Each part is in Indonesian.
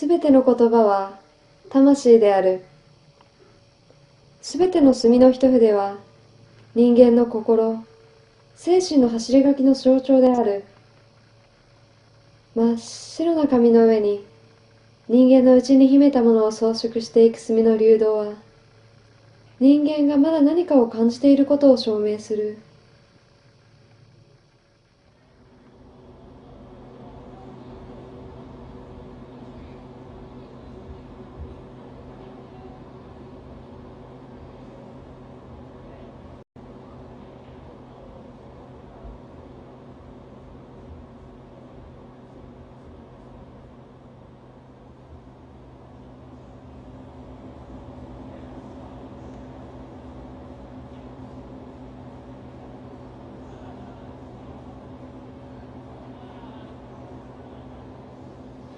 すべての言葉は魂である。すべての墨の一筆は人間の心、精神の走り書きの象徴である。真っ白な紙の上に人間の内に秘めたものを装飾していく墨の流動は、人間がまだ何かを感じていることを証明する。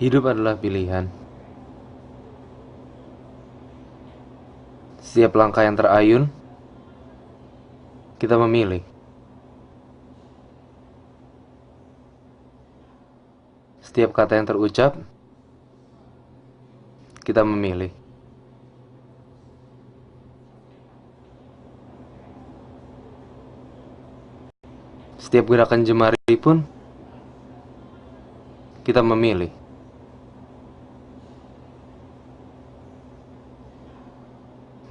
Hidup adalah pilihan. Setiap langkah yang terayun, kita memilih. Setiap kata yang terucap, kita memilih. Setiap gerakan jemari pun, kita memilih.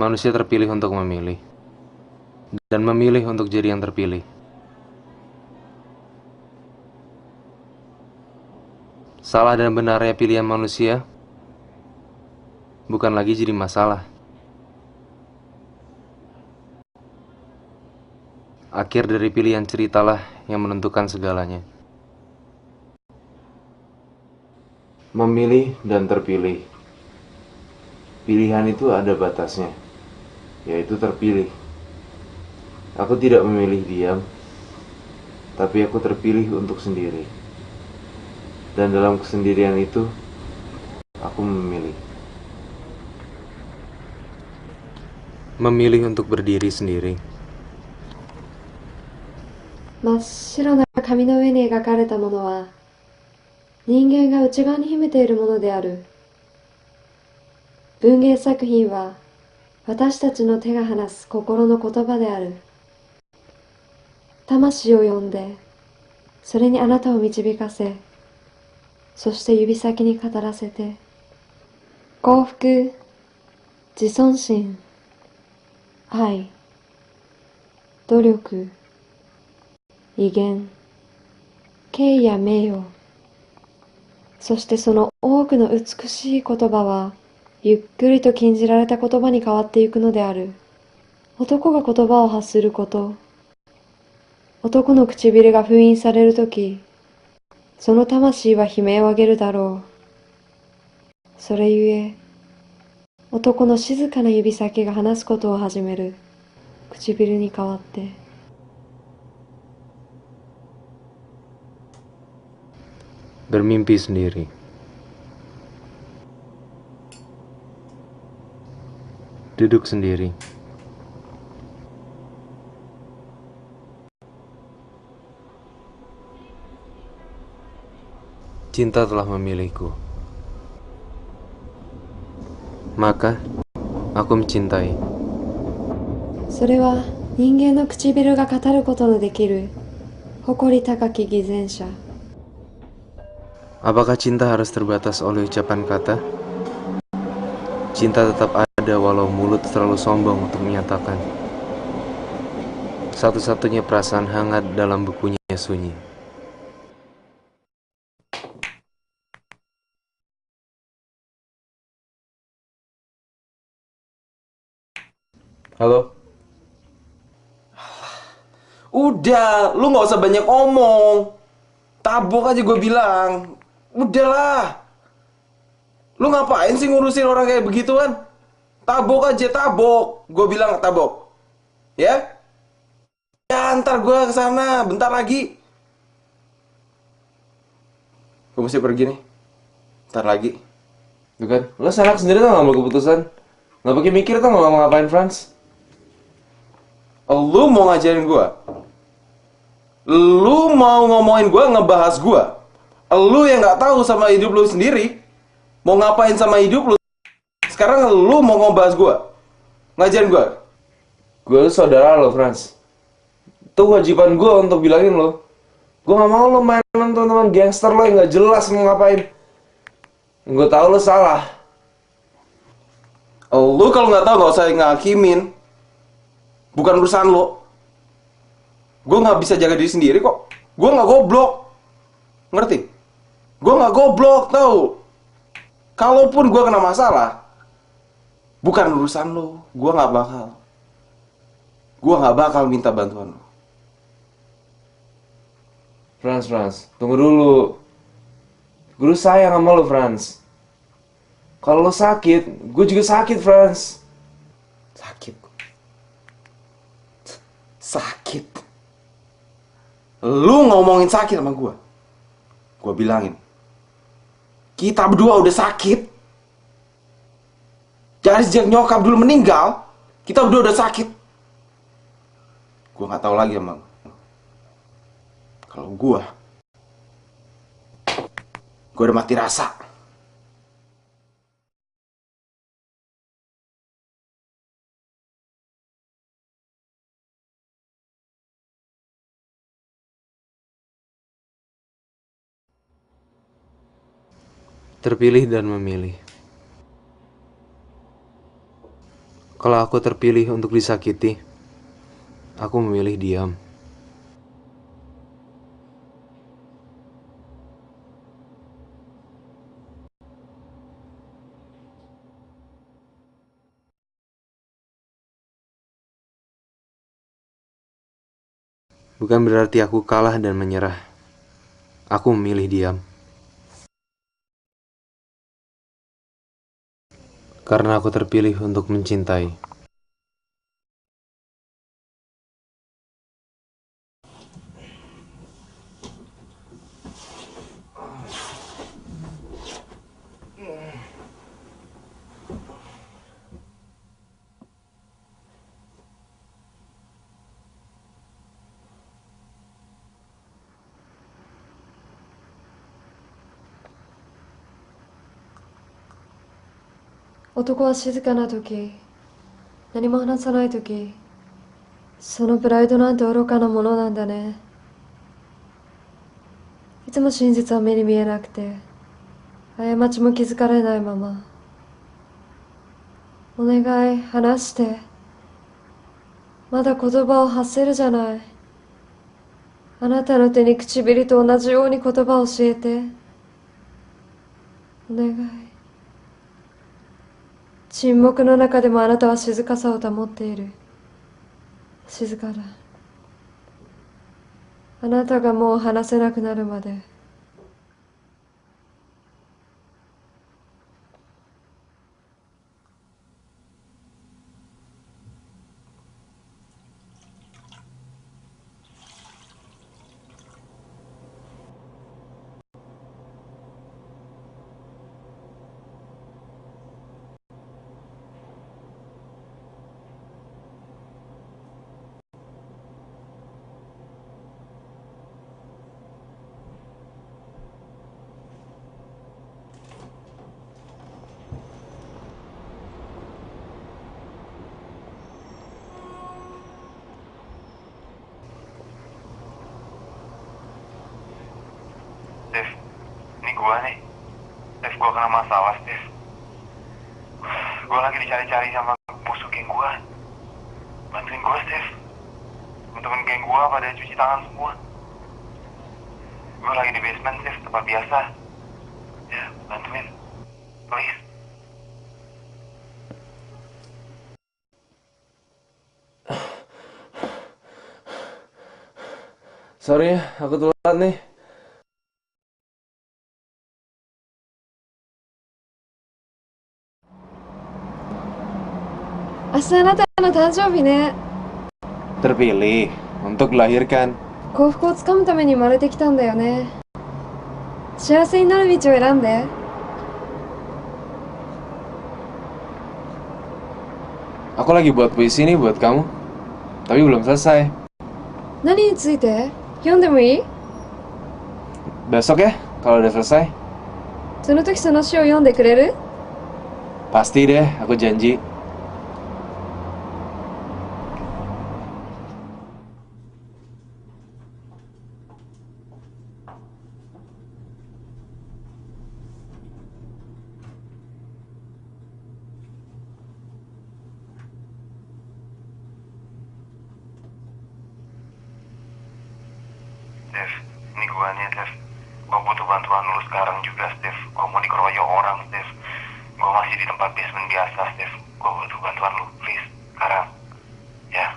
Manusia terpilih untuk memilih, dan memilih untuk jadi yang terpilih. Salah dan benarnya pilihan manusia bukan lagi jadi masalah. Akhir dari pilihan ceritalah yang menentukan segalanya. Memilih dan terpilih. Pilihan itu ada batasnya, yaitu terpilih. Aku tidak memilih diam, tapi aku terpilih untuk sendiri. Dan dalam kesendirian itu, aku memilih. Memilih untuk berdiri sendiri. 真っ白な紙の上に描かれたものは、人間が内側に秘めているものである。文芸作品は、私たちの手が話す心の言葉である。魂を呼んで、それにあなたを導かせ、そして指先に語らせて、幸福、自尊心、愛、努力、威厳、敬意や名誉、そしてその多くの美しい言葉は、ゆっくりと禁じられた言葉に変わっていくのである。男が言葉を発すること、男の唇が封印されるとき、その魂は悲鳴を上げるだろう。それゆえ、男の静かな指先が話すことを始める。唇に変わって。Bermimpi sendiri. Duduk sendiri. Cinta telah memilihku. Maka, aku mencintai. それは人間の唇が語ることのできる誇り高き偽善者。 Apakah cinta harus terbatas oleh ucapan kata? Cinta tetap ada walau mulut terlalu sombong untuk menyatakan. Satu-satunya perasaan hangat dalam bukunya sunyi. Halo? Udah, lu gak usah banyak omong. Tabok aja gue bilang. Udahlah. Lu ngapain sih ngurusin orang kayak begituan? Tabok aja, tabok. Gue bilang tabok. Ya? Ya, ntar gue kesana, bentar lagi. Gue mesti pergi nih. Ntar lagi. Tuh kan, lo sanak sendiri tau gak mau keputusan? Gak pakai mikir tau gak mau ngapain, Franz? Lu mau ngajarin gue? Lu mau ngomongin gue, ngebahas gue? Lu yang gak tahu sama hidup lu sendiri? Mau ngapain sama hidup lu? Sekarang lu mau ngebahas gue, ngajarin gue. Gue tuh saudara lo, Franz. Itu kewajiban gue untuk bilangin lo. Gue gak mau lo main sama teman-teman gangster lo yang gak jelas mau ngapain. Gue tahu lo salah. Lu kalau nggak tahu nggak usah ngakimin. Bukan urusan lo. Gue nggak bisa jaga diri sendiri kok. Gue nggak goblok. Ngerti? Gue nggak goblok, tau. Kalaupun gue kena masalah, bukan urusan lo. Gue nggak bakal minta bantuan lo. Franz, tunggu dulu. Gue sayang sama lo, Franz. Kalau lo sakit, gue juga sakit, Franz. Sakit. Lu ngomongin sakit sama gue. Gue bilangin, kita berdua udah sakit. Jadi sejak nyokap dulu meninggal, kita berdua udah sakit. Gue nggak tahu lagi emang. Kalau gue udah mati rasa. Terpilih dan memilih. Kalau aku terpilih untuk disakiti, aku memilih diam. Bukan berarti aku kalah dan menyerah. Aku memilih diam. Karena aku terpilih untuk mencintai. Otoko wa shizuka na toki, nani mo hanasanai toki, sono pride nante oroka na mono nanda ne. いつも真実は目に見えなくて、過ちも気づかれないまま。お願い、話して。まだ言葉を発せるじゃない。あなたの手に唇と同じように言葉を教えて。お願い。沈黙の中でもあなたは静かさを保っている。静かだ。あなたがもう話せなくなるまで。Steve, ini gua nih. Steve, gua kena masalah, Steve. Gua lagi dicari-cari sama musuh geng gua. Bantuin gua, Steve. Temen-temen geng gua pada cuci tangan semua. Gua lagi di basement, Steve, tempat biasa. Ya, bantuin. Please. Sorry ya, aku telat nih. Asa anata no tanjoubi ne. Terpilih untuk dilahirkan. 幸福をつかむために生まれてきたんだよね。幸せになる道を選んで。Aku lagi buat puisi nih buat kamu. Tapi belum selesai. 何について読んでもいい？ Besok ya, kalau udah selesai. その時その詩を読んでくれる？ Pasti deh, aku janji. Steve, ini gua nih, Steve. Gua butuh bantuan lu sekarang juga, Steve. Gua mau dikeroyok orang, Steve. Gua masih di tempat basement biasa, Steve. Gua butuh bantuan lu, please. Sekarang. Ya.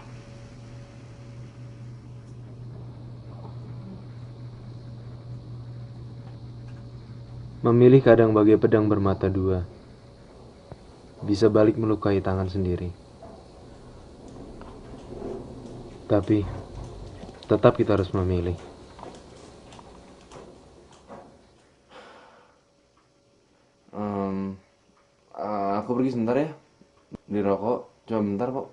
Memilih kadang bagai pedang bermata dua. Bisa balik melukai tangan sendiri. Tapi, tetap kita harus memilih. Aku pergi sebentar ya. Di rokok, cuma bentar kok.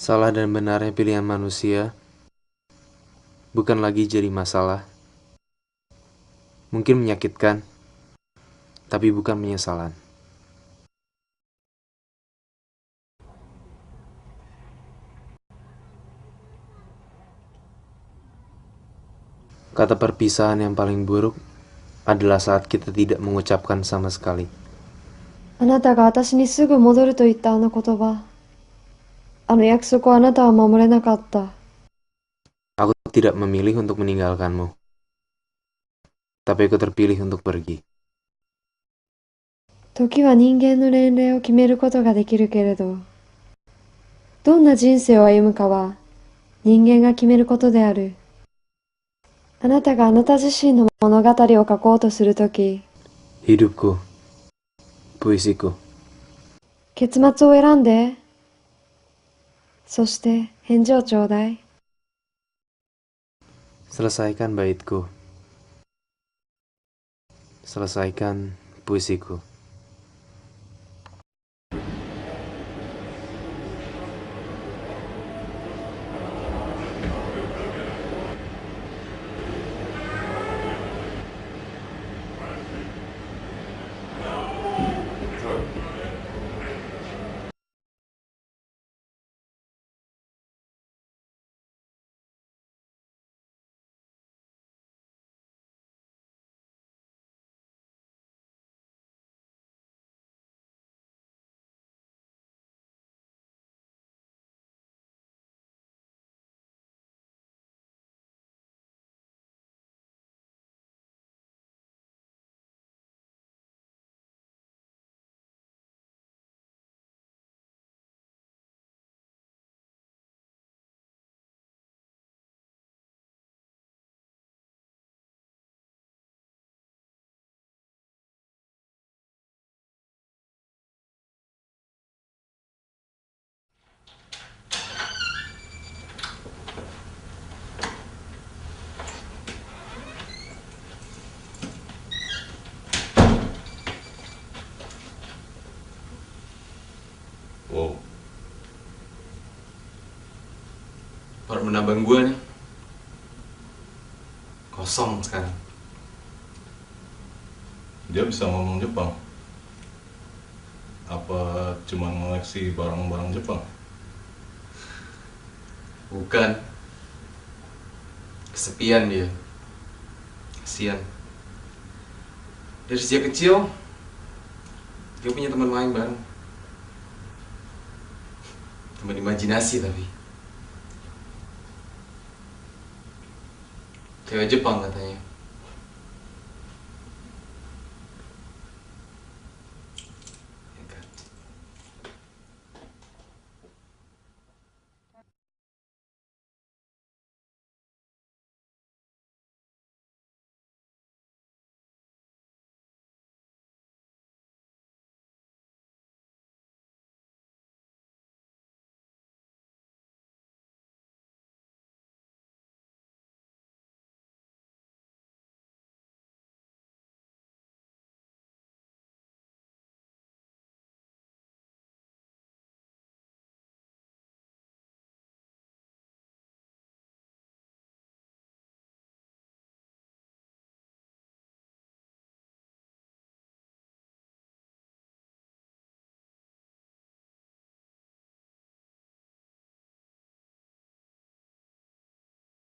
Salah dan benarnya pilihan manusia bukan lagi jadi masalah. Mungkin menyakitkan, tapi bukan penyesalan. Kata perpisahan yang paling buruk adalah saat kita tidak mengucapkan sama sekali. あなたが私にすぐ戻ると言ったあの言葉。あの約束をあなたは守れなかった。 Aku tidak memilih untuk meninggalkanmu, tapi aku terpilih untuk pergi. 時は人間の年齢を決めることができるけれど、どんな人生を歩むかは人間が決めることである。あなたがあなた自身の物語を書こうとするとき、 Hidupku, puisiku. 結末を選んで、そして返事をちょうだい。 Selesaikan baitku. Selesaikan puisiku. Wow, Apartemen abang gue nih kosong sekarang. dia bisa ngomong Jepang? Apa cuma ngoleksi barang-barang Jepang? Bukan. Kesepian dia. Kasian. Dari sejak kecil, dia punya teman main bareng. Teman imajinasi tapi. Cewek Jepang katanya.